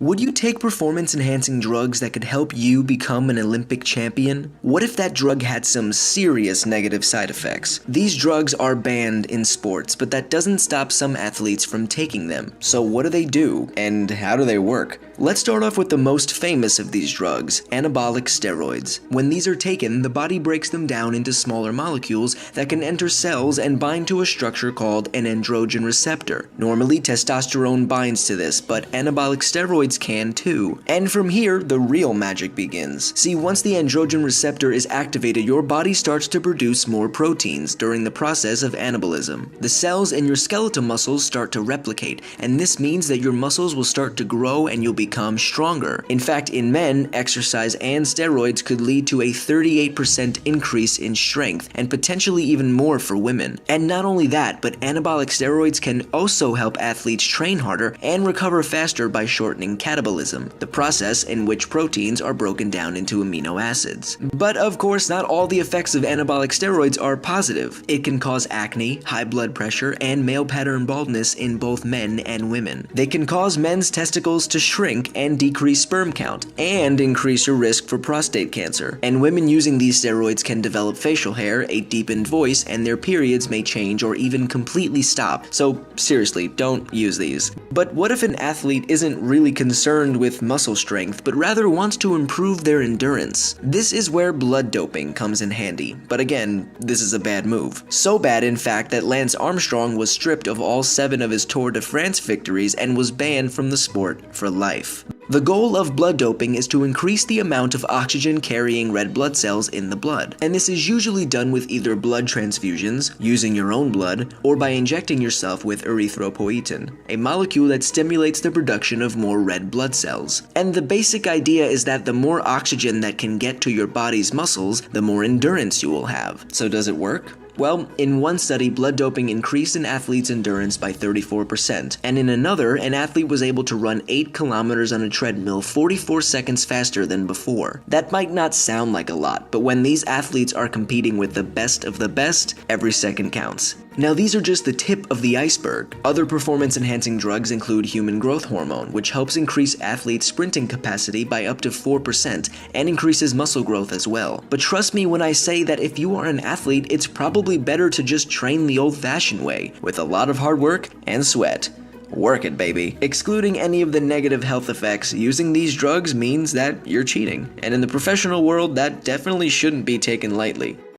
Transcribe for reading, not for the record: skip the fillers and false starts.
Would you take performance-enhancing drugs that could help you become an Olympic champion? What if that drug had some serious negative side effects? These drugs are banned in sports, but that doesn't stop some athletes from taking them. So what do? And how do they work? Let's start off with the most famous of these drugs, anabolic steroids. When these are taken, the body breaks them down into smaller molecules that can enter cells and bind to a structure called an androgen receptor. Normally, testosterone binds to this, but anabolic steroids can too. And from here, the real magic begins. See, once the androgen receptor is activated, your body starts to produce more proteins during the process of anabolism. The cells in your skeletal muscles start to replicate, and this means that your muscles will start to grow and you'll become stronger. In fact, in men, exercise and steroids could lead to a 38% increase in strength, and potentially even more for women. And not only that, but anabolic steroids can also help athletes train harder and recover faster by shortening catabolism, the process in which proteins are broken down into amino acids. But of course, not all the effects of anabolic steroids are positive. It can cause acne, high blood pressure, and male pattern baldness in both men and women. They can cause men's testicles to shrink and decrease sperm count, and increase your risk for prostate cancer. And women using these steroids can develop facial hair, a deepened voice, and their periods may change or even completely stop. So seriously, don't use these. But what if an athlete isn't really concerned with muscle strength, but rather wants to improve their endurance? This is where blood doping comes in handy. But again, this is a bad move. So bad, in fact, that Lance Armstrong was stripped of all 7 of his Tour de France victories and was banned from the sport for life. The goal of blood doping is to increase the amount of oxygen-carrying red blood cells in the blood, and this is usually done with either blood transfusions, using your own blood, or by injecting yourself with erythropoietin, a molecule that stimulates the production of more red blood cells. And the basic idea is that the more oxygen that can get to your body's muscles, the more endurance you will have. So does it work? Well, in one study, blood doping increased an athlete's endurance by 34%, and in another, an athlete was able to run 8 kilometers on a treadmill 44 seconds faster than before. That might not sound like a lot, but when these athletes are competing with the best of the best, every second counts. Now, these are just the tip of the iceberg. Other performance-enhancing drugs include human growth hormone, which helps increase athletes' sprinting capacity by up to 4% and increases muscle growth as well. But trust me when I say that if you are an athlete, it's probably better to just train the old-fashioned way, with a lot of hard work and sweat. Work it, baby. Excluding any of the negative health effects, using these drugs means that you're cheating. And in the professional world, that definitely shouldn't be taken lightly.